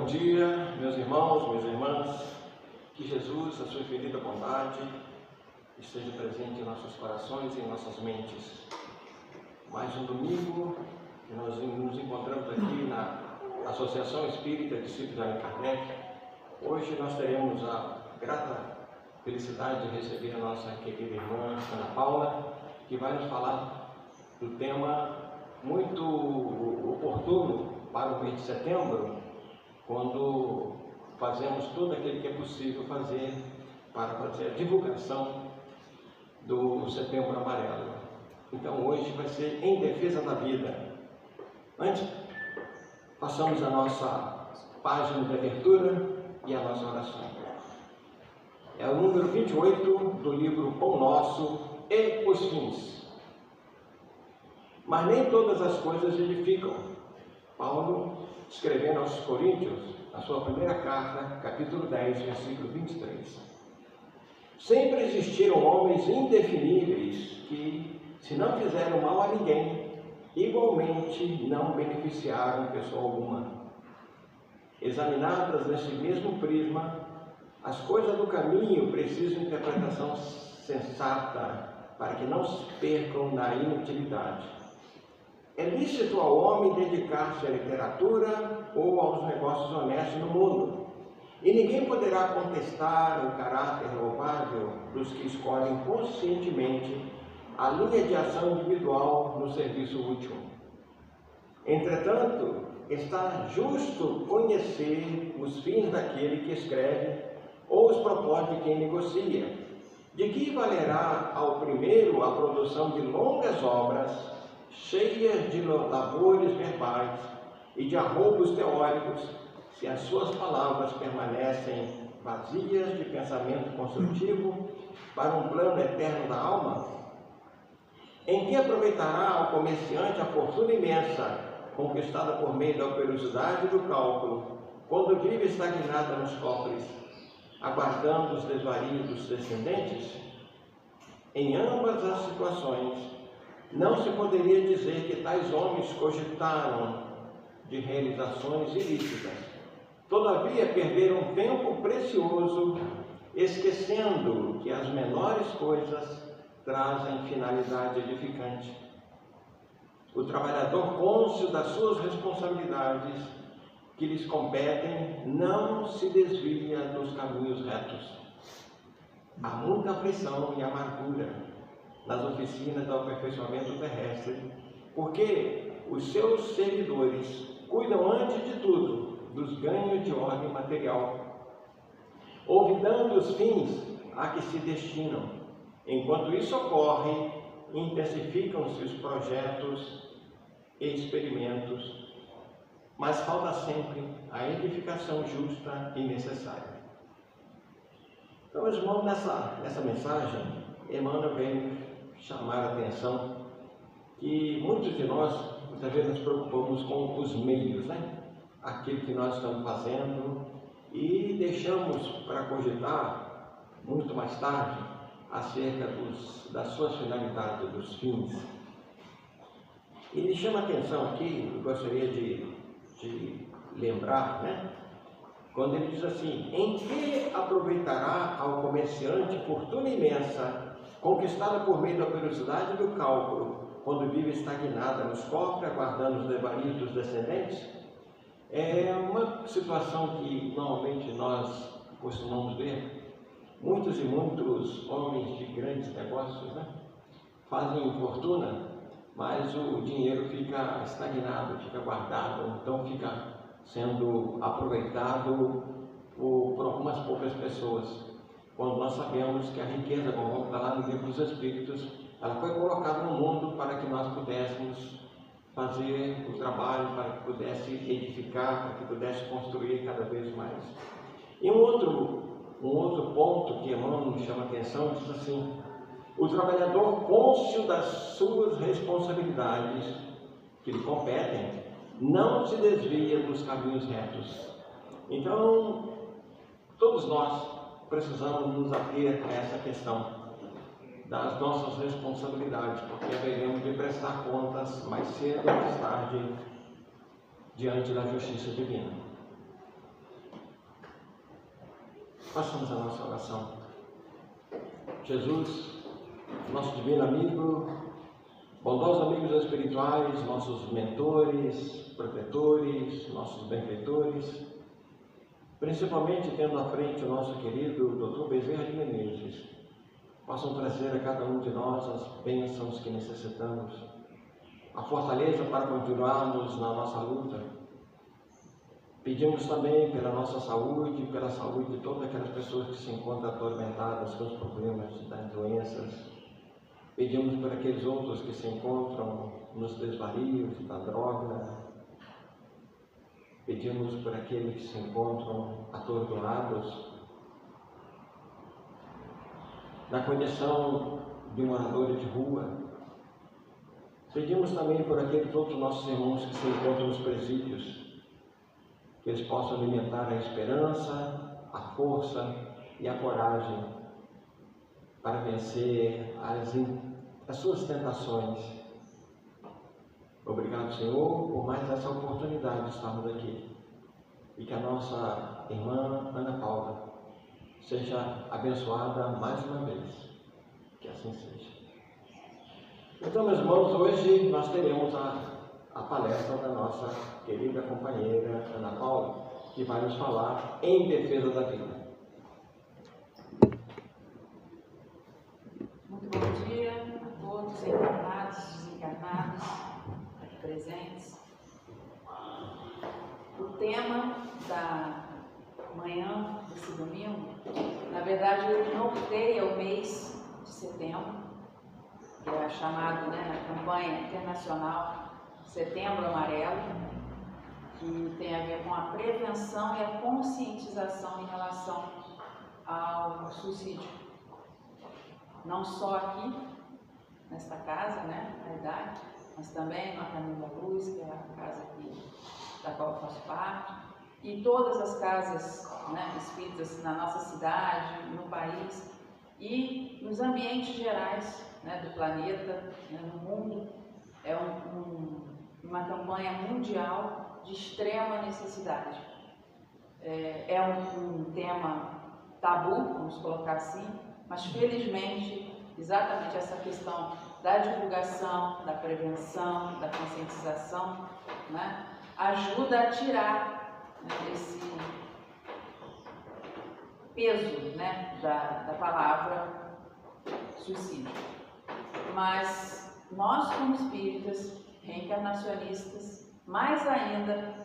Bom dia, meus irmãos, minhas irmãs. Que Jesus, a sua infinita bondade, esteja presente em nossos corações e em nossas mentes. Mais um domingo que nós nos encontramos aqui na Associação Espírita Discípulos de Allan Kardec. Hoje nós teremos a grata felicidade de receber a nossa querida irmã Ana Paula, que vai nos falar do tema muito oportuno para o mês de setembro, quando fazemos tudo aquilo que é possível fazer para fazer a divulgação do Setembro Amarelo. Então hoje vai ser em defesa da vida. Antes, façamos a nossa página de abertura e a nossa oração. É o número 28 do livro Pão Nosso e os Fins. Mas nem todas as coisas edificam. Paulo, escrevendo aos Coríntios, na sua primeira carta, capítulo 10, versículo 23. Sempre existiram homens indefiníveis que, se não fizeram mal a ninguém, igualmente não beneficiaram pessoa alguma. Examinadas nesse mesmo prisma, as coisas do caminho precisam de interpretação sensata para que não se percam na inutilidade. É lícito ao homem dedicar-se à literatura ou aos negócios honestos no mundo, e ninguém poderá contestar o caráter louvável dos que escolhem conscientemente a linha de ação individual no serviço útil. Entretanto, está justo conhecer os fins daquele que escreve ou os propósitos de quem negocia. De que valerá ao primeiro a produção de longas obras cheias de labores verbais e de arroubos teóricos, se as suas palavras permanecem vazias de pensamento construtivo para um plano eterno da alma? Em que aproveitará ao comerciante a fortuna imensa conquistada por meio da operosidade do cálculo, quando vive estagnada nos cofres, aguardando os desvarios dos descendentes? Em ambas as situações, não se poderia dizer que tais homens cogitaram de realizações ilícitas. Todavia, perderam tempo precioso, esquecendo que as menores coisas trazem finalidade edificante. O trabalhador, cônscio das suas responsabilidades que lhes competem, não se desvia dos caminhos retos. Há muita aflição e amargura nas oficinas do aperfeiçoamento terrestre, porque os seus servidores cuidam antes de tudo dos ganhos de ordem material, olvidando os fins a que se destinam. Enquanto isso ocorre, intensificam-se os projetos e experimentos, mas falta sempre a edificação justa e necessária. Então, meus irmãos, nessa mensagem, Emmanuel vem chamar a atenção que muitos de nós, muitas vezes, nos preocupamos com os meios, aquilo que nós estamos fazendo, e deixamos para cogitar muito mais tarde acerca das suas finalidades, dos fins. E ele chama a atenção aqui, eu gostaria de lembrar, quando ele diz assim: em que aproveitará ao comerciante fortuna imensa conquistada por meio da operosidade do cálculo, quando vive estagnada nos cofres, aguardando os desvarios dos descendentes? É uma situação que normalmente nós costumamos ver. Muitos e muitos homens de grandes negócios fazem fortuna, mas o dinheiro fica estagnado, fica guardado, então fica sendo aproveitado por algumas poucas pessoas. Quando nós sabemos que a riqueza, como está lá no livro dos Espíritos, ela foi colocada no mundo para que nós pudéssemos fazer o trabalho, para que pudesse edificar, para que pudesse construir cada vez mais. E um outro ponto que Emmanuel nos chama a atenção, diz assim: o trabalhador, cônscio das suas responsabilidades que lhe competem, não se desvia dos caminhos retos. Então, todos nós precisamos nos ater a essa questão das nossas responsabilidades, porque haveremos de prestar contas mais cedo ou mais tarde diante da justiça divina. Façamos a nossa oração. Jesus, nosso divino amigo, bondosos amigos espirituais, nossos mentores, protetores, nossos benfeitores, principalmente tendo à frente o nosso querido Dr. Bezerra de Menezes, possam trazer a cada um de nós as bênçãos que necessitamos, a fortaleza para continuarmos na nossa luta. Pedimos também pela nossa saúde, pela saúde de todas aquelas pessoas que se encontram atormentadas com os problemas das doenças. Pedimos por aqueles outros que se encontram nos desvarios da droga. Pedimos por aqueles que se encontram atordoados, na condição de moradores de rua. Pedimos também por aqueles outros nossos irmãos que se encontram nos presídios, que eles possam alimentar a esperança, a força e a coragem para vencer as suas tentações. Obrigado, Senhor, por mais essa oportunidade de estarmos aqui. E que a nossa irmã Ana Paula seja abençoada mais uma vez. Que assim seja. Então, meus irmãos, hoje nós teremos a palestra da nossa querida companheira Ana Paula, que vai nos falar em defesa da vida. Muito bom dia a todos, encarnados, desencarnados, aqui presentes. O tema da manhã desse domingo, na verdade, ele norteia o mês de setembro, que é chamado, na campanha internacional Setembro Amarelo, que tem a ver com a prevenção e a conscientização em relação ao suicídio. Não só aqui, nesta casa, na verdade, mas também no Caminho da Luz, que é a casa aqui, da qual eu faço parte, e todas as casas espíritas na nossa cidade, no país e nos ambientes gerais do planeta, no mundo. É uma campanha mundial de extrema necessidade. É um tema tabu, vamos colocar assim, mas felizmente, exatamente essa questão da divulgação, da prevenção, da conscientização, ajuda a tirar esse peso da palavra suicídio. Mas nós, como espíritas, reencarnacionistas, mais ainda,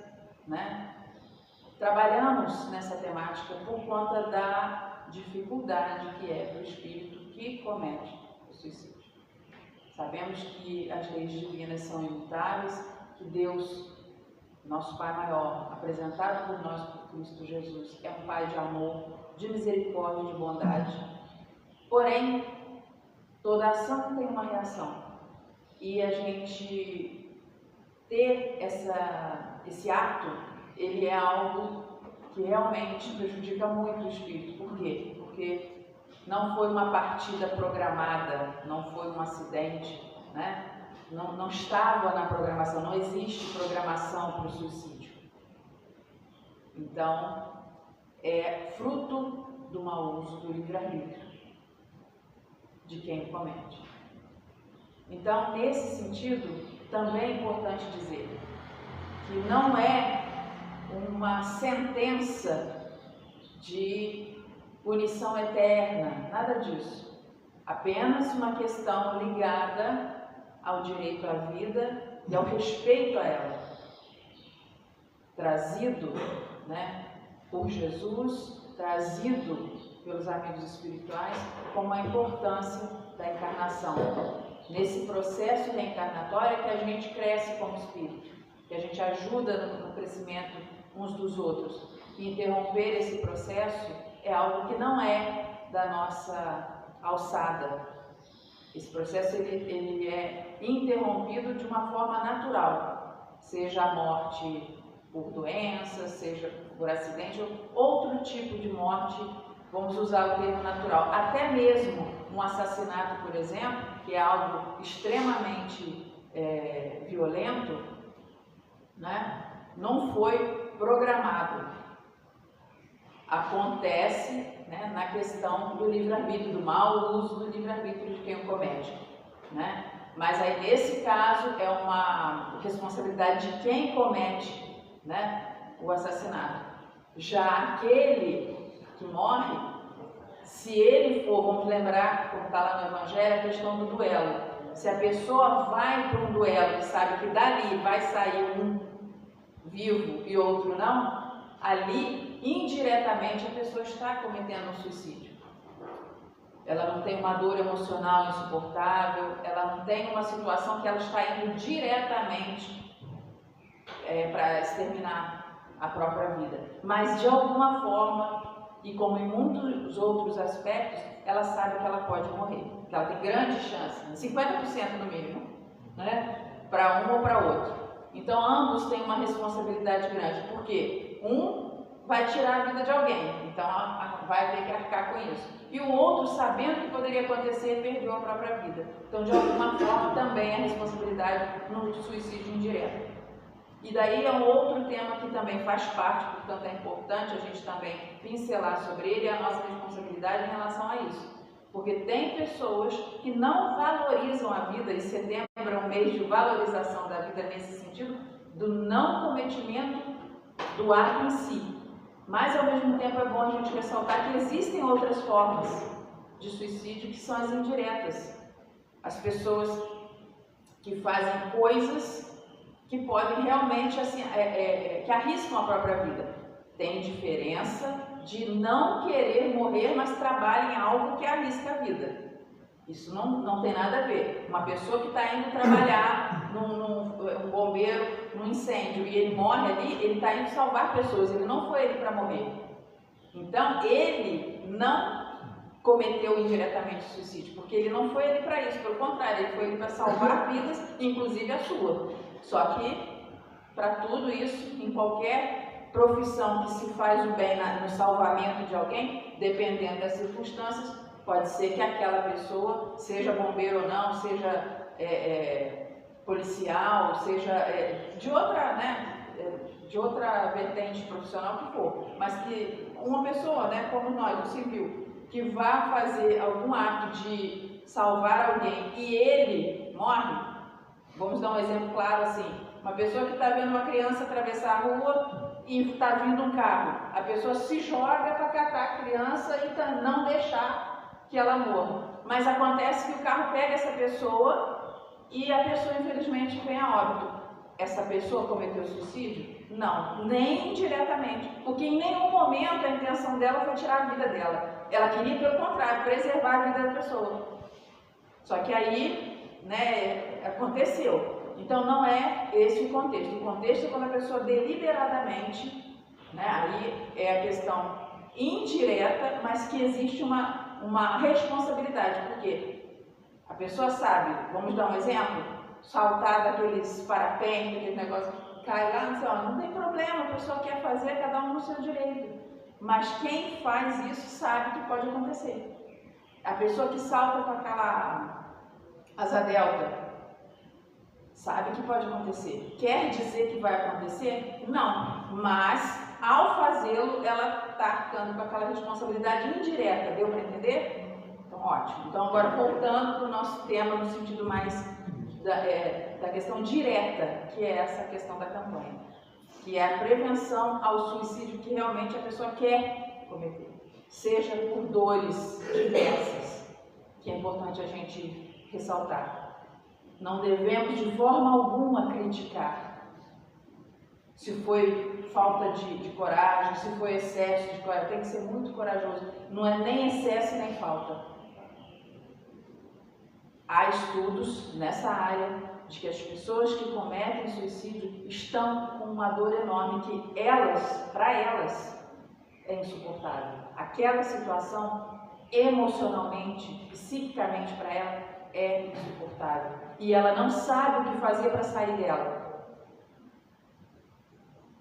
trabalhamos nessa temática por conta da dificuldade que é para o espírito que comete o suicídio. Sabemos que as leis divinas são imutáveis, que Deus, nosso Pai maior, apresentado por nós por Cristo Jesus, é um Pai de amor, de misericórdia e de bondade. Porém, toda ação tem uma reação. E a gente ter esse ato, ele é algo que realmente prejudica muito o espírito. Por quê? Porque não foi uma partida programada, não foi um acidente, não estava na programação, não existe programação para o suicídio. Então, é fruto do mau uso do livre-arbítrio de quem comete. Então, nesse sentido, também é importante dizer que não é uma sentença de punição eterna, nada disso. Apenas uma questão ligada ao direito à vida e ao respeito a ela, trazido por Jesus, trazido pelos amigos espirituais, como a importância da encarnação. Nesse processo reencarnatório é que a gente cresce como espírito, que a gente ajuda no crescimento uns dos outros. E interromper esse processo é algo que não é da nossa alçada. Esse processo ele é interrompido de uma forma natural, seja a morte por doença, seja por acidente ou outro tipo de morte, vamos usar o termo natural. Até mesmo um assassinato, por exemplo, que é algo extremamente violento, não foi programado. Acontece, né, na questão do livre-arbítrio, do mau uso do livre-arbítrio de quem o comete, né? Mas aí, nesse caso, é uma responsabilidade de quem comete, né, o assassinato. Já aquele que morre, se ele for, vamos lembrar, como está lá no Evangelho, a questão do duelo. Se a pessoa vai para um duelo e sabe que dali vai sair um vivo e outro não, ali, indiretamente, a pessoa está cometendo um suicídio. Ela não tem uma dor emocional insuportável, ela não tem uma situação que ela está indo diretamente para exterminar a própria vida. Mas, de alguma forma, e como em muitos outros aspectos, ela sabe que ela pode morrer. Que ela tem grande chance, 50% no mínimo, né? Para um ou para outro. Então, ambos têm uma responsabilidade grande, porque um vai tirar a vida de alguém, então vai ter que arcar com isso. E o outro, sabendo que poderia acontecer, perdeu a própria vida. Então, de alguma forma, também é responsabilidade no suicídio indireto. E daí é um outro tema que também faz parte, portanto é importante a gente também pincelar sobre ele, a nossa responsabilidade em relação a isso. Porque tem pessoas que não valorizam a vida, e setembro é um mês de valorização da vida nesse sentido, do não cometimento do ato em si. Mas, ao mesmo tempo, é bom a gente ressaltar que existem outras formas de suicídio que são as indiretas. As pessoas que fazem coisas que podem realmente, assim, que arriscam a própria vida. Tem diferença de não querer morrer, mas trabalha em algo que arrisca a vida. Isso não tem nada a ver. Uma pessoa que está indo trabalhar, um bombeiro, num incêndio, e ele morre ali, ele está indo salvar pessoas, ele não foi ele para morrer. Então, ele não cometeu indiretamente suicídio, porque ele não foi ele para isso, pelo contrário, ele foi ele para salvar vidas, inclusive a sua. Só que, para tudo isso, em qualquer profissão que se faz o bem no salvamento de alguém, dependendo das circunstâncias, pode ser que aquela pessoa, seja bombeiro ou não, seja policial, seja de outra, né, de outra vertente profissional que for, mas que uma pessoa, né, como nós, um civil, que vá fazer algum ato de salvar alguém e ele morre, vamos dar um exemplo claro assim, uma pessoa que está vendo uma criança atravessar a rua e está vindo um carro, a pessoa se joga para catar a criança e não deixar que ela morra, mas acontece que o carro pega essa pessoa e a pessoa infelizmente vem a óbito. Essa pessoa cometeu suicídio? Não, nem indiretamente, porque em nenhum momento a intenção dela foi tirar a vida dela. Ela queria, pelo contrário, preservar a vida da pessoa. Só que aí, né, aconteceu. Então não é esse o contexto. O contexto é quando a pessoa deliberadamente, né, aí é a questão indireta, mas que existe uma responsabilidade. Por quê? A pessoa sabe, vamos dar um exemplo, saltar daqueles parapentes, aquele negócio que cai lá, não tem problema, a pessoa quer fazer, cada um no seu direito. Mas quem faz isso sabe que pode acontecer. A pessoa que salta com aquela asa delta sabe que pode acontecer. Quer dizer que vai acontecer? Não. Mas, ao fazê-lo, ela está arcando com aquela responsabilidade indireta. Deu para entender? Então, ótimo. Então, agora voltando para o nosso tema no sentido mais da questão direta, que é essa questão da campanha, que é a prevenção ao suicídio que realmente a pessoa quer cometer, seja por dores diversas, que é importante a gente ressaltar. Não devemos de forma alguma criticar se foi falta de coragem, se foi excesso de coragem. Tem que ser muito corajoso, não é nem excesso nem falta. Há estudos nessa área de que as pessoas que cometem suicídio estão com uma dor enorme que para elas, é insuportável. Aquela situação, emocionalmente, psiquicamente para ela, é insuportável. E ela não sabe o que fazer para sair dela.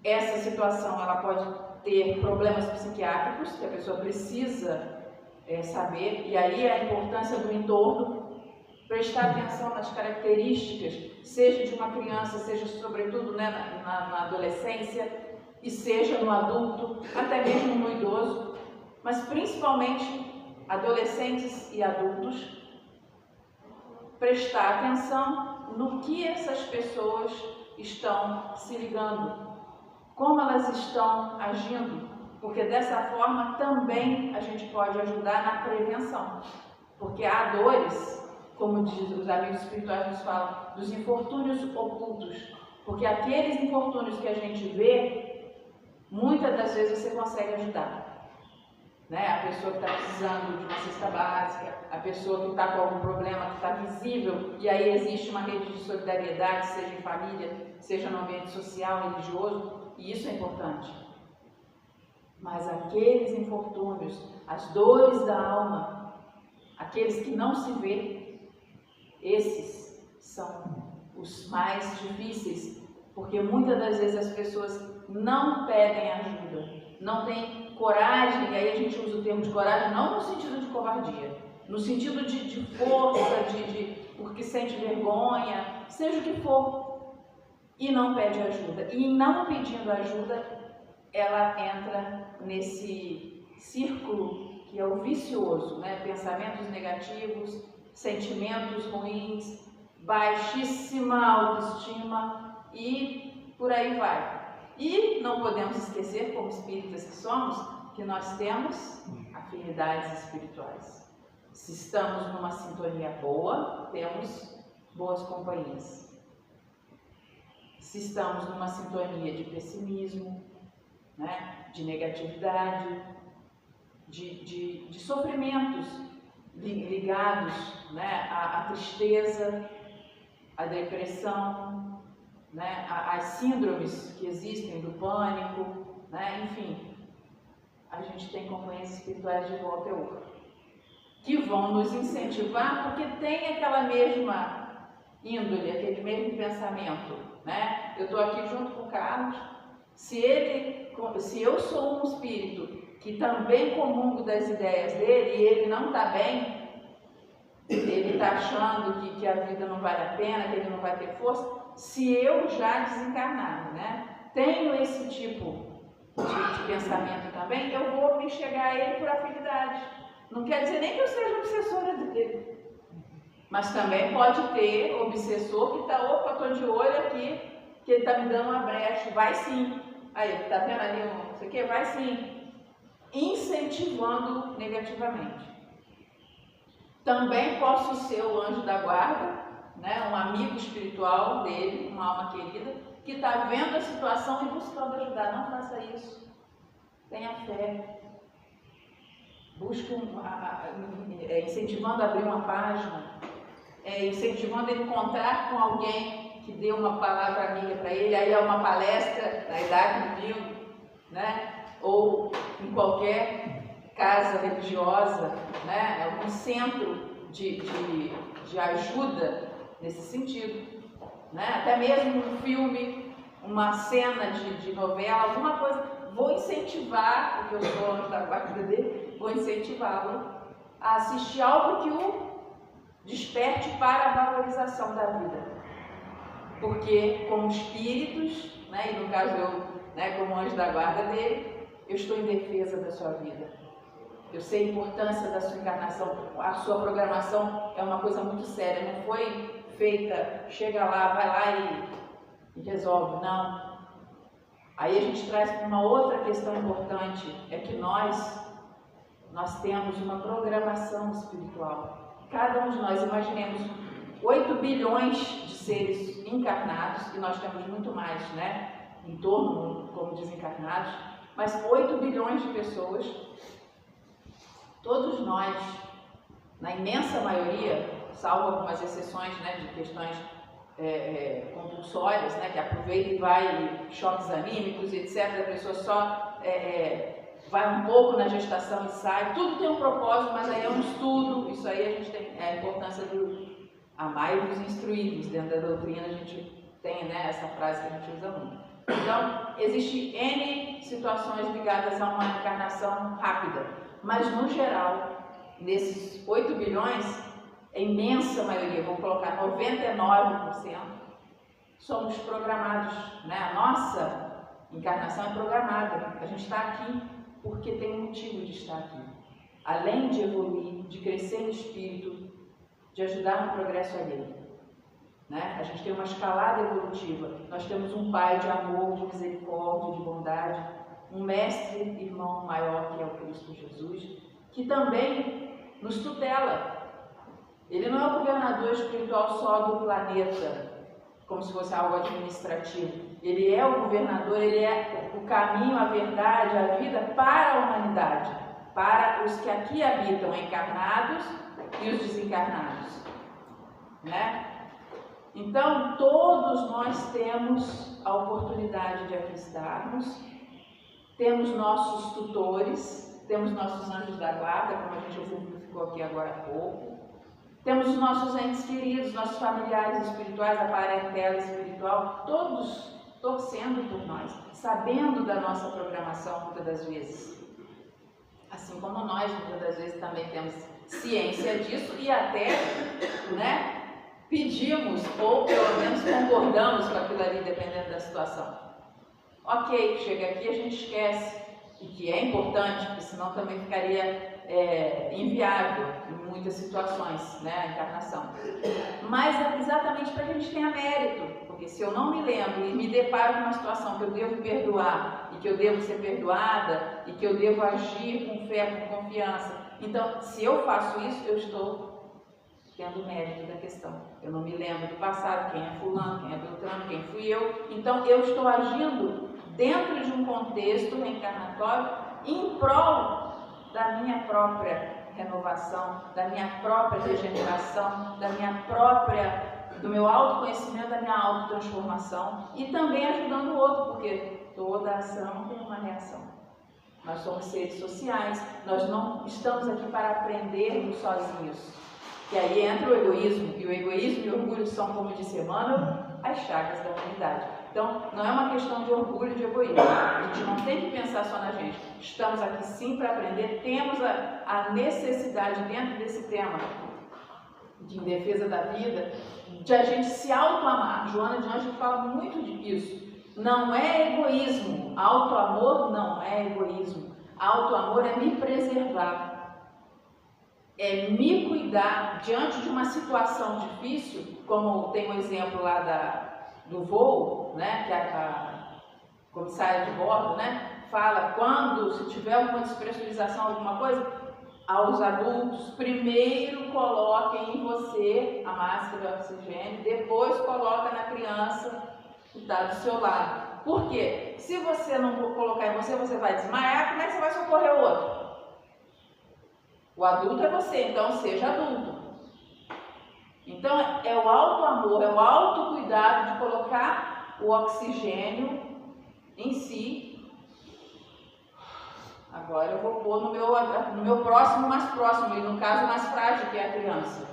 Essa situação, ela pode ter problemas psiquiátricos, que a pessoa precisa saber, e aí a importância do entorno, prestar atenção nas características, seja de uma criança, seja sobretudo, né, na adolescência, e seja no adulto, até mesmo no idoso, mas principalmente adolescentes e adultos, prestar atenção no que essas pessoas estão se ligando, como elas estão agindo, porque dessa forma também a gente pode ajudar na prevenção, porque há dores, como diz os amigos espirituais nos falam, dos infortúnios ocultos, porque aqueles infortúnios que a gente vê, muitas das vezes você consegue ajudar. Né? A pessoa que está precisando de uma cesta básica, a pessoa que está com algum problema que está visível, e aí existe uma rede de solidariedade, seja em família, seja no ambiente social, religioso, e isso é importante. Mas aqueles infortúnios, as dores da alma, aqueles que não se vê, esses são os mais difíceis, porque muitas das vezes as pessoas não pedem ajuda, não têm coragem, e aí a gente usa o termo de coragem não no sentido de covardia, no sentido de força, porque sente vergonha, seja o que for, e não pede ajuda. E não pedindo ajuda, ela entra nesse círculo que é o vicioso, né? Pensamentos negativos, sentimentos ruins, baixíssima autoestima e por aí vai. E não podemos esquecer, como espíritas que somos, que nós temos afinidades espirituais. Se estamos numa sintonia boa, temos boas companhias. Se estamos numa sintonia de pessimismo, né, de negatividade, de sofrimentos ligados, né, à tristeza, à depressão, né, as síndromes que existem do pânico, né, enfim, a gente tem companhias espirituais de igual teor, que vão nos incentivar porque tem aquela mesma índole, aquele mesmo pensamento, né? Eu estou aqui junto com o Carlos, se eu sou um espírito que também comungo das ideias dele e ele não está bem, ele está achando que a vida não vale a pena, que ele não vai ter força, se eu já desencarnado, né, tenho esse tipo de pensamento também, eu vou me chegar a ele por afinidade. Não quer dizer nem que eu seja obsessora dele, mas também pode ter obsessor que está, opa, estou de olho aqui, que ele está me dando uma brecha, vai sim. Aí, está vendo ali, não sei o que, vai sim. Incentivando negativamente. Também posso ser o anjo da guarda, né, um amigo espiritual dele, uma alma querida, que está vendo a situação e buscando ajudar. Não faça isso. Tenha fé. Busque incentivando a abrir uma página, incentivando a encontrar com alguém que dê uma palavra amiga para ele, aí é uma palestra na idade do domingo, né, ou em qualquer casa religiosa, né, algum centro de ajuda nesse sentido, né? Até mesmo um filme, uma cena de novela, alguma coisa. Vou incentivar, porque eu sou anjo da guarda dele, vou incentivá-lo a assistir algo que o desperte para a valorização da vida. Porque como espíritos, né, e no caso eu, né, como anjo da guarda dele, eu estou em defesa da sua vida. Eu sei a importância da sua encarnação, a sua programação é uma coisa muito séria, não foi feita, chega lá, vai lá e resolve, não. Aí a gente traz uma outra questão importante, é que nós temos uma programação espiritual. Cada um de nós, imaginemos 8 bilhões de seres encarnados, e nós temos muito mais, né, em torno, como desencarnados, mas 8 bilhões de pessoas, todos nós, na imensa maioria, salvo algumas exceções, né, de questões compulsórias, né, que aproveita e vai, choques anímicos, etc. A pessoa só vai um pouco na gestação e sai. Tudo tem um propósito, mas aí é um estudo. Isso aí a gente tem a importância do amai-vos instruí-vos. Dentro da doutrina a gente tem, né, essa frase que a gente usa muito. Então, existe N situações ligadas a uma encarnação rápida, mas no geral, nesses 8 bilhões, a imensa maioria, vou colocar 99%, somos programados, né? A nossa encarnação é programada, a gente está aqui porque tem um motivo de estar aqui. Além de evoluir, de crescer no espírito, de ajudar no progresso alheio. Né? A gente tem uma escalada evolutiva. Nós temos um Pai de amor, de misericórdia, de bondade, um mestre, irmão maior que é o Cristo Jesus, que também nos tutela. Ele não é o governador espiritual só do planeta, como se fosse algo administrativo. Ele é o governador, ele é o caminho, a verdade, a vida para a humanidade, para os que aqui habitam, encarnados e os desencarnados. Né? Então, todos nós temos a oportunidade de aqui estarmos, temos nossos tutores, temos nossos anjos da guarda, como a gente exemplificou aqui agora há pouco, temos os nossos entes queridos, nossos familiares espirituais, a parentela espiritual, todos torcendo por nós, sabendo da nossa programação muitas das vezes. Assim como nós, muitas das vezes, também temos ciência disso e até, né, pedimos, ou pelo menos concordamos com aquilo ali, dependendo da situação. Ok, chega aqui a gente esquece, e que é importante, porque senão também ficaria inviável em muitas situações, né, a encarnação. Mas é exatamente para que a gente tenha mérito, porque se eu não me lembro e me deparo com uma situação que eu devo perdoar, e que eu devo ser perdoada, e que eu devo agir com fé, com confiança, então, se eu faço isso, eu estou tendo mérito da questão. Eu não me lembro do passado, quem é fulano, quem é Beltrano, quem fui eu. Então, eu estou agindo dentro de um contexto reencarnatório em prol da minha própria renovação, da minha própria regeneração, do meu autoconhecimento, da minha autotransformação e também ajudando o outro, porque toda ação tem uma reação. Nós somos seres sociais, nós não estamos aqui para aprendermos sozinhos. E aí entra o egoísmo, e o egoísmo e o orgulho são, como disse Emmanuel, as chagas da humanidade. Então, não é uma questão de orgulho e de egoísmo. A gente não tem que pensar só na gente. Estamos aqui sim para aprender, temos a necessidade dentro desse tema de em defesa da vida, de a gente se auto-amar. Joana de Ângeles fala muito disso. Não é egoísmo. Auto-amor não é egoísmo. Auto-amor é me preservar. É me cuidar diante de uma situação difícil, como tem o exemplo lá do voo, né, que a comissária de bordo, né, fala, se tiver alguma despressurização, alguma coisa, aos adultos, primeiro coloquem em você a máscara de oxigênio, depois coloca na criança que está do seu lado. Por quê? Se você não colocar em você, você vai desmaiar, como é que você vai socorrer o outro? O adulto é você, então seja adulto. Então é o auto-amor, é o autocuidado de colocar o oxigênio em si. Agora eu vou pôr no meu próximo mais próximo, e no caso mais frágil, que é a criança.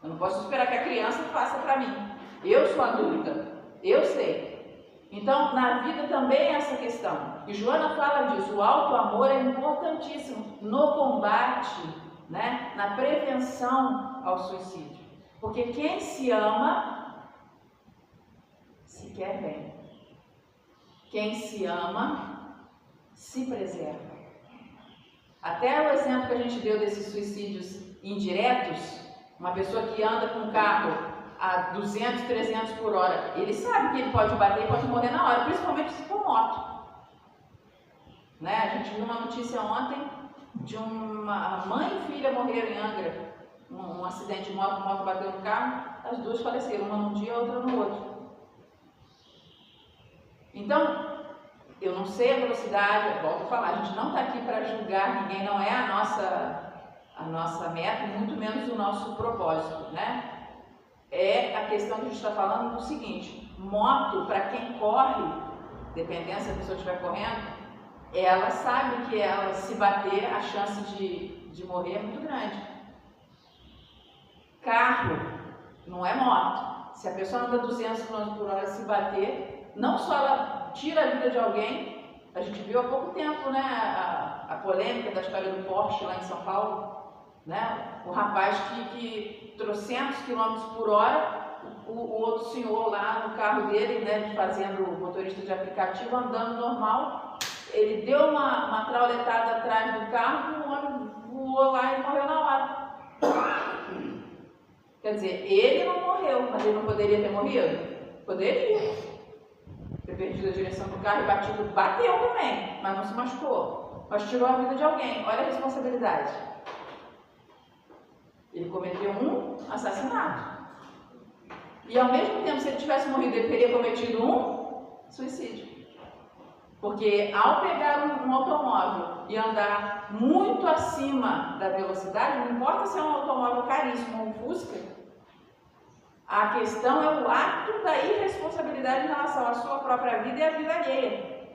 Eu não posso esperar que a criança faça para mim. Eu sou adulta, eu sei. Então, na vida também é essa questão. E Joana fala disso, o auto-amor é importantíssimo no combate, né, na prevenção ao suicídio. Porque quem se ama, se quer bem. Quem se ama, se preserva. Até o exemplo que a gente deu desses suicídios indiretos, uma pessoa que anda com um carro a 200, 300 por hora, ele sabe que ele pode bater e pode morrer na hora, principalmente se for moto. Né? A gente viu uma notícia ontem de uma mãe e filha morreram em Angra, um acidente de moto, a moto bateu no carro, as duas faleceram, uma num dia, outra no outro. Então, eu não sei a velocidade, eu volto a falar, a gente não está aqui para julgar ninguém, não é a nossa meta, muito menos o nosso propósito, né? É a questão que a gente está falando do seguinte, moto, para quem corre, dependendo se a pessoa estiver correndo, ela sabe que ela, se bater, a chance de morrer é muito grande. Carro, não é moto. Se a pessoa anda 200 km por hora, se bater, não só ela tira a vida de alguém, a gente viu há pouco tempo, né, a polêmica da história do Porsche lá em São Paulo, né, o rapaz que 300 km por hora, o outro senhor lá no carro dele, né, fazendo motorista de aplicativo, andando normal, ele deu uma trauletada atrás do carro e o homem voou lá e morreu na hora. Quer dizer, ele não morreu, mas ele não poderia ter morrido? Poderia. Ter perdido a direção do carro e batido, bateu também, mas não se machucou. Mas tirou a vida de alguém. Olha a responsabilidade. Ele cometeu um assassinato. E ao mesmo tempo, se ele tivesse morrido, ele teria cometido um suicídio. Porque ao pegar um automóvel e andar muito acima da velocidade, não importa se é um automóvel caríssimo ou um Fusca, a questão é o ato da irresponsabilidade em relação à sua própria vida e à vida alheia.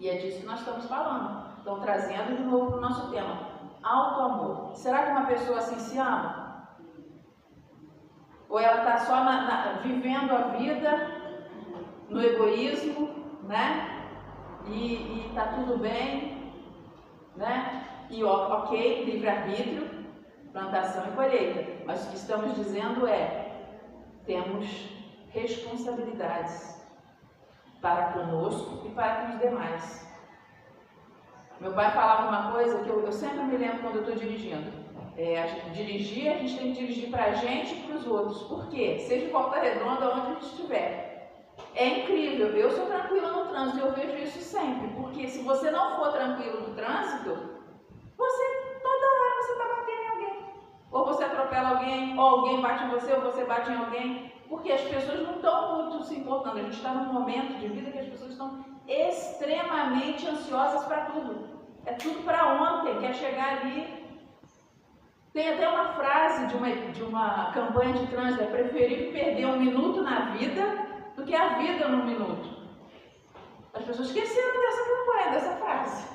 E é disso que nós estamos falando. Então, trazendo de novo para o nosso tema, auto-amor. Será que uma pessoa assim se ama? Ou ela está só vivendo a vida no egoísmo, né? E está tudo bem, né? E ok, livre-arbítrio, plantação e colheita. Mas o que estamos dizendo é, temos responsabilidades para conosco e para com os demais. Meu pai falava uma coisa que eu sempre me lembro quando eu estou dirigindo. Dirigir, a gente tem que dirigir para a gente e para os outros. Por quê? Seja em Volta Redonda, onde a gente estiver. É incrível, eu sou tranquila no trânsito, eu vejo isso sempre, porque se você não for tranquilo no trânsito, toda hora você está batendo em alguém. Ou você atropela alguém, ou alguém bate em você, ou você bate em alguém, porque as pessoas não estão muito se importando. A gente está num momento de vida que as pessoas estão extremamente ansiosas para tudo. É tudo para ontem, quer chegar ali. Tem até uma frase de uma campanha de trânsito, é preferível perder 1 minuto na vida do que a vida num minuto. As pessoas esqueceram dessa campanha, dessa frase.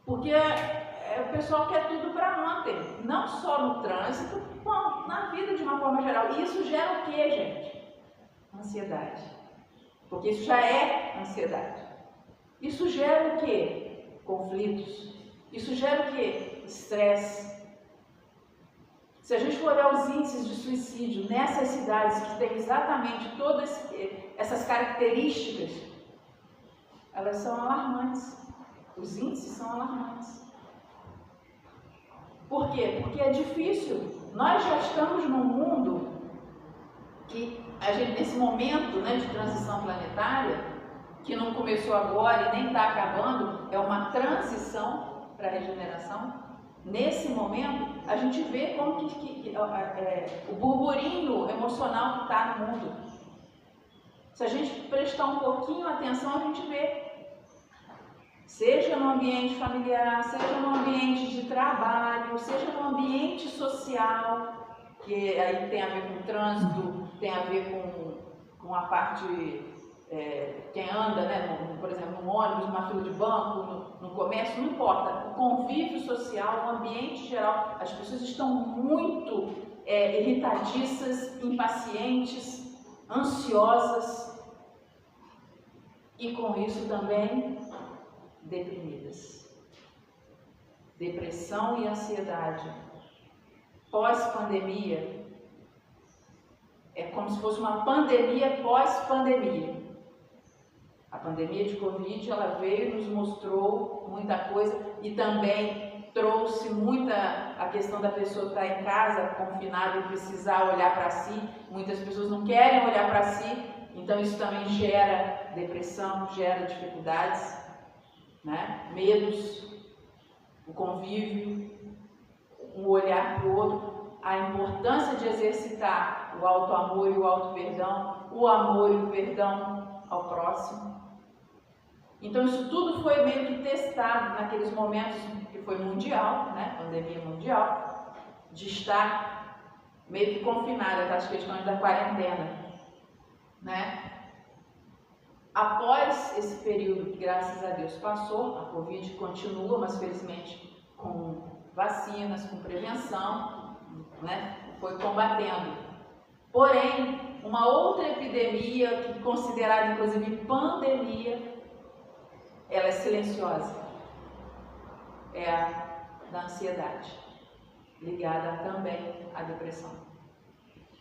Porque o pessoal quer tudo para ontem. Não só no trânsito, como na vida de uma forma geral. E isso gera o quê, gente? Ansiedade. Porque isso já é ansiedade. Isso gera o quê? Conflitos. Isso gera o quê? Estresse. Se a gente for olhar os índices de suicídio nessas cidades que têm exatamente todas essas características, elas são alarmantes. Os índices são alarmantes. Por quê? Porque é difícil. Nós já estamos num mundo que a gente, nesse momento, né, de transição planetária, que não começou agora e nem está acabando, é uma transição para a regeneração. Nesse momento, a gente vê como o burburinho emocional que está no mundo. Se a gente prestar um pouquinho atenção, a gente vê. Seja no ambiente familiar, seja no ambiente de trabalho, seja no ambiente social, que aí tem a ver com o trânsito, tem a ver com a parte, quem anda, né, por exemplo, no ônibus, numa fila de banco, no comércio, não importa. O convívio social, o ambiente geral, as pessoas estão muito irritadiças, impacientes, ansiosas e com isso também deprimidas. Depressão e ansiedade. Pós-pandemia é como se fosse uma pandemia pós-pandemia. A pandemia de Covid, ela veio e nos mostrou muita coisa e também trouxe muita a questão da pessoa estar em casa, confinada e precisar olhar para si. Muitas pessoas não querem olhar para si, então isso também gera depressão, gera dificuldades, né? Medos, o convívio, um olhar para o outro, a importância de exercitar o auto-amor e o auto-perdão, o amor e o perdão ao próximo. Então isso tudo foi meio que testado naqueles momentos que foi mundial, né, pandemia mundial, de estar meio que confinado, aquelas questões da quarentena, né? Após esse período que graças a Deus passou, a Covid continua, mas felizmente com vacinas, com prevenção, né, foi combatendo. Porém, uma outra epidemia, que considerada inclusive pandemia, ela é silenciosa, é a da ansiedade, ligada também à depressão.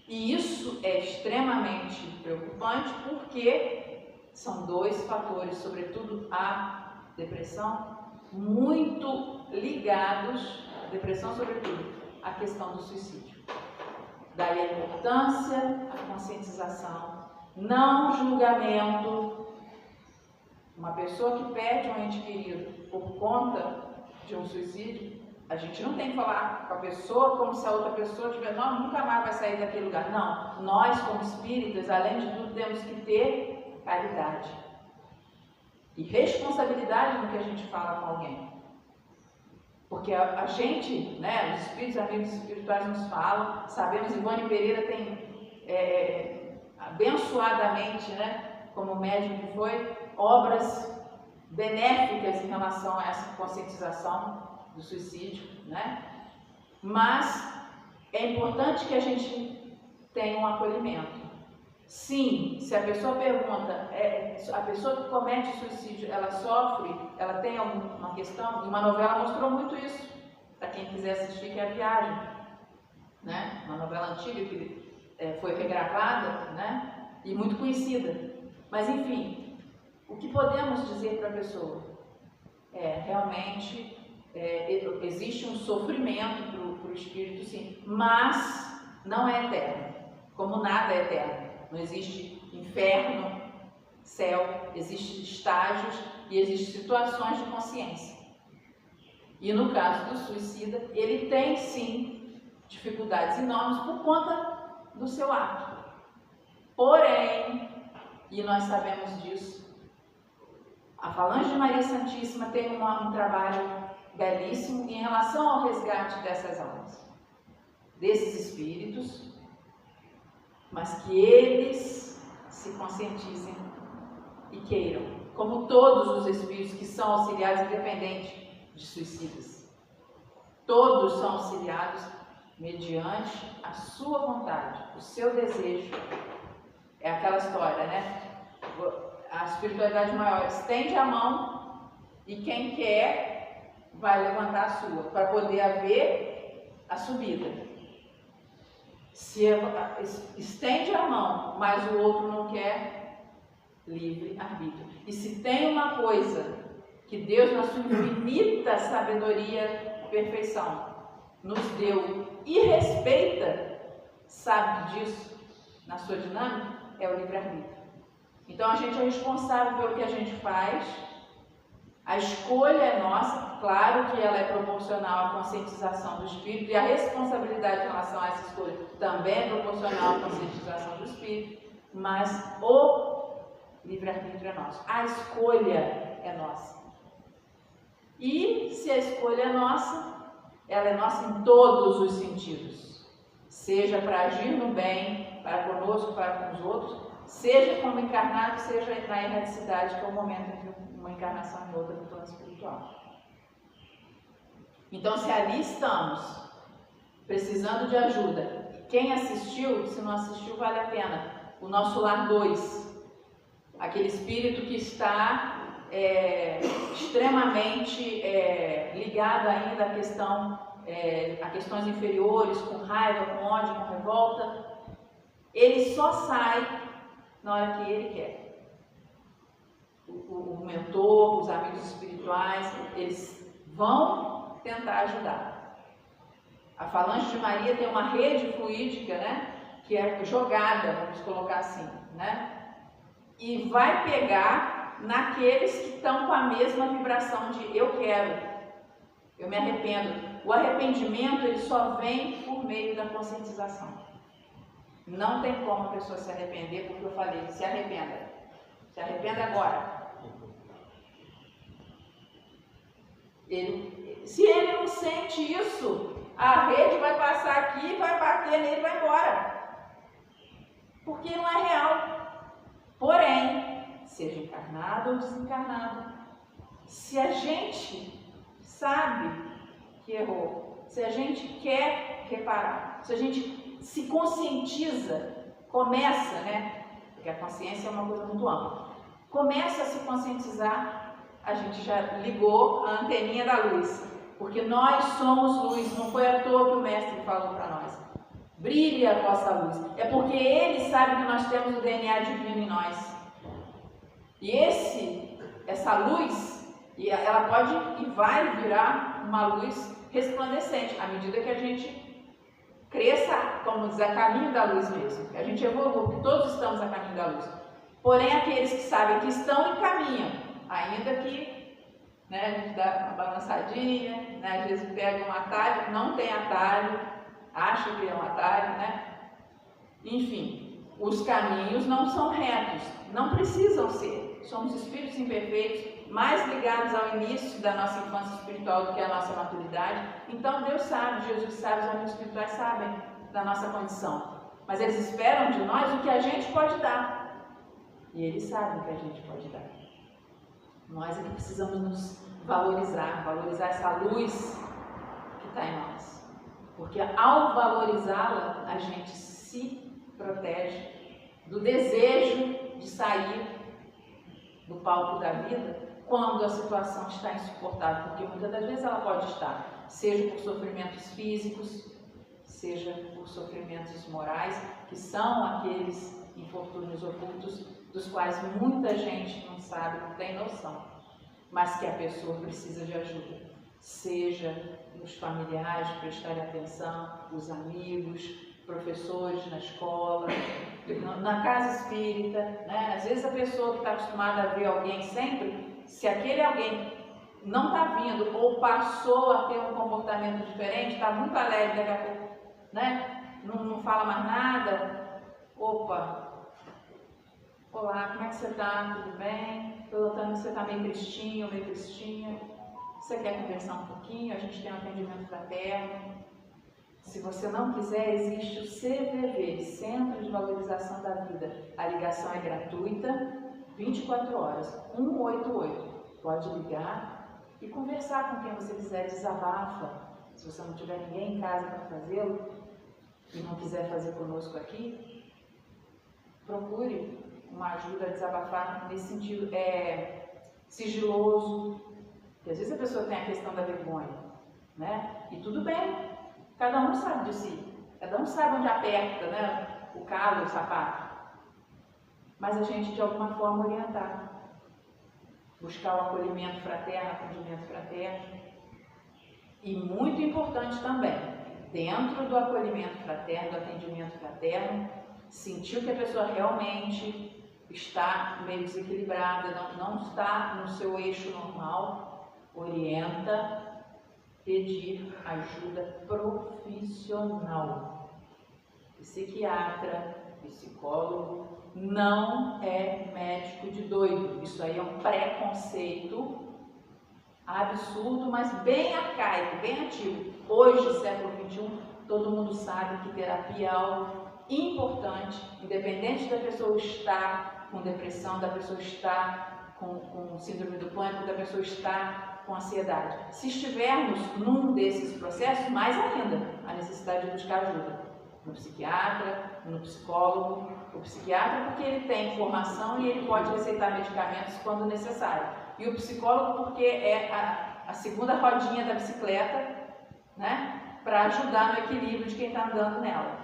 E isso é extremamente preocupante porque são dois fatores, sobretudo a depressão, muito ligados, depressão sobretudo, à questão do suicídio. Daí a importância, a conscientização, não julgamento. Uma pessoa que perde um ente querido por conta de um suicídio, a gente não tem que falar com a pessoa como se a outra pessoa tivesse, não, nunca mais vai sair daquele lugar. Não, nós como espíritas, além de tudo, temos que ter caridade e responsabilidade no que a gente fala com alguém. Porque a gente, né, os espíritos, amigos espirituais nos falam, sabemos, Ivone Pereira tem abençoadamente, né, como médium que foi, obras benéficas em relação a essa conscientização do suicídio, né? Mas é importante que a gente tenha um acolhimento. Sim, se a pessoa pergunta, a pessoa que comete suicídio, ela sofre, ela tem uma questão, e uma novela mostrou muito isso, para quem quiser assistir, que é A Viagem, né? Uma novela antiga que foi regravada, né? E muito conhecida. Mas enfim, o que podemos dizer para a pessoa? Realmente existe um sofrimento para o espírito, sim, mas não é eterno, como nada é eterno. Não existe inferno, céu, existem estágios e existem situações de consciência. E no caso do suicida, ele tem sim dificuldades enormes por conta do seu ato. Porém, e nós sabemos disso, a Falange de Maria Santíssima tem um trabalho belíssimo em relação ao resgate dessas almas, desses espíritos, mas que eles se conscientizem e queiram, como todos os espíritos que são auxiliados, independente de suicidas. Todos são auxiliados mediante a sua vontade, o seu desejo. É aquela história, né? A espiritualidade maior estende a mão e quem quer vai levantar a sua, para poder haver a subida. Se estende a mão, mas o outro não quer, livre arbítrio. E se tem uma coisa que Deus, na sua infinita sabedoria e perfeição, nos deu e respeita, sabe disso, na sua dinâmica, é o livre-arbítrio. Então a gente é responsável pelo que a gente faz, a escolha é nossa, claro que ela é proporcional à conscientização do espírito e a responsabilidade em relação a essa escolha também é proporcional à conscientização do espírito, mas o livre-arbítrio é nosso, a escolha é nossa. E se a escolha é nossa, ela é nossa em todos os sentidos, seja para agir no bem, para conosco, para com os outros, seja como encarnado, seja na erraticidade, que é o momento entre uma encarnação e outra no plano espiritual. Então, se ali estamos, precisando de ajuda, quem assistiu, se não assistiu, vale a pena. O Nosso Lar 2, aquele espírito que está extremamente ligado ainda a questões inferiores, com raiva, com ódio, com revolta, ele só sai na hora que ele quer. O mentor, os amigos espirituais, eles vão tentar ajudar. A Falange de Maria tem uma rede fluídica, né, que é jogada, vamos colocar assim, né, e vai pegar naqueles que estão com a mesma vibração de eu quero, eu me arrependo. O arrependimento, ele só vem por meio da conscientização. Não tem como a pessoa se arrepender, porque eu falei, se arrependa agora. Se ele não sente isso, a rede vai passar aqui, vai bater nele e vai embora. Porque não é real. Porém, seja encarnado ou desencarnado, se a gente sabe que errou, se a gente quer reparar, se a gente se conscientiza, começa, né? Porque a consciência é uma coisa muito ampla. Começa a se conscientizar, a gente já ligou a anteninha da luz. Porque nós somos luz, não foi à toa que o Mestre falou para nós. Brilhe a vossa luz. É porque Ele sabe que nós temos o DNA divino em nós. E essa luz, E ela pode e vai virar uma luz resplandecente, à medida que a gente cresça, como diz, a caminho da luz mesmo, que a gente evolua, porque todos estamos a caminho da luz. Porém, aqueles que sabem que estão em caminho, ainda que, né, a gente dá uma balançadinha, né, às vezes pega um atalho, não tem atalho, acha que é um atalho, né? Enfim, os caminhos não são retos, não precisam ser. Somos espíritos imperfeitos, mais ligados ao início da nossa infância espiritual do que à nossa maturidade. Então Deus sabe, Jesus sabe, os amigos espirituais sabem da nossa condição. Mas eles esperam de nós o que a gente pode dar. E eles sabem o que a gente pode dar. Nós é que precisamos nos valorizar, valorizar essa luz que está em nós. Porque ao valorizá-la, a gente se protege do desejo de sair do palco da vida quando a situação está insuportável, porque muitas das vezes ela pode estar, seja por sofrimentos físicos, seja por sofrimentos morais, que são aqueles infortúnios ocultos dos quais muita gente não sabe, não tem noção, mas que a pessoa precisa de ajuda, seja os familiares prestarem atenção, os amigos, professores na escola, na casa espírita, né? Às vezes a pessoa que está acostumada a ver alguém sempre, se aquele alguém não está vindo ou passou a ter um comportamento diferente, está muito alegre, daqui a pouco, né? Não fala mais nada, opa, olá, como é que você está? Tudo bem? Estou notando que você está meio tristinho, meio tristinha. Você quer conversar um pouquinho? A gente tem um atendimento fraterno. Se você não quiser, existe o CVV, Centro de Valorização da Vida. A ligação é gratuita, 24 horas, 188. Pode ligar e conversar com quem você quiser, desabafa. Se você não tiver ninguém em casa para fazê-lo e não quiser fazer conosco aqui, procure uma ajuda a desabafar nesse sentido. Sigiloso, porque às vezes a pessoa tem a questão da vergonha, né? E tudo bem, cada um sabe de si, cada um sabe onde aperta, né? O calo, o sapato. Mas a gente de alguma forma orientar, buscar o acolhimento fraterno, atendimento fraterno. E muito importante também, dentro do acolhimento fraterno, do atendimento fraterno, sentiu que a pessoa realmente está meio desequilibrada, não está no seu eixo normal, orienta, pedir ajuda profissional. Psiquiatra, psicólogo, não é médico de doido. Isso aí é um preconceito absurdo, mas bem arcaico, bem antigo. Hoje, século XXI, todo mundo sabe que terapia é algo importante, independente da pessoa estar com depressão, da pessoa estar com síndrome do pânico, da pessoa estar com ansiedade. Se estivermos num desses processos, mais ainda, a necessidade de buscar ajuda. No psiquiatra, no psicólogo. O psiquiatra porque ele tem formação e ele pode receitar medicamentos quando necessário. E o psicólogo porque é a segunda rodinha da bicicleta, né, para ajudar no equilíbrio de quem está andando nela.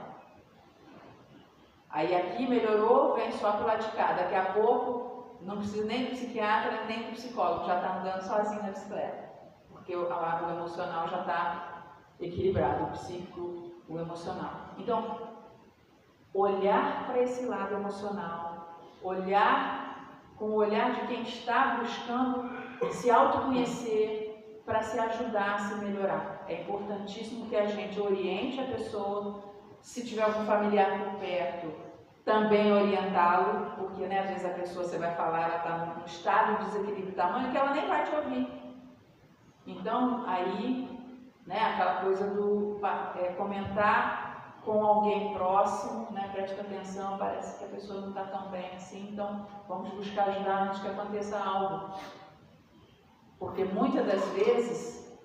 Aí aqui melhorou, vem só para o lado de cá. Daqui a pouco não precisa nem do psiquiatra nem do psicólogo, já está andando sozinho na bicicleta. Porque o emocional já está equilibrado, o psíquico, o emocional. Então, olhar para esse lado emocional, olhar com o olhar de quem está buscando se autoconhecer para se ajudar a se melhorar. É importantíssimo que a gente oriente a pessoa, se tiver algum familiar por perto, também orientá-lo, porque né, às vezes a pessoa, você vai falar, ela está num estado de desequilíbrio tamanho que ela nem vai te ouvir. Então, aí, né, aquela coisa do comentar com alguém próximo, né, preste atenção, parece que a pessoa não está tão bem assim, então vamos buscar ajudar antes que aconteça algo. Porque muitas das vezes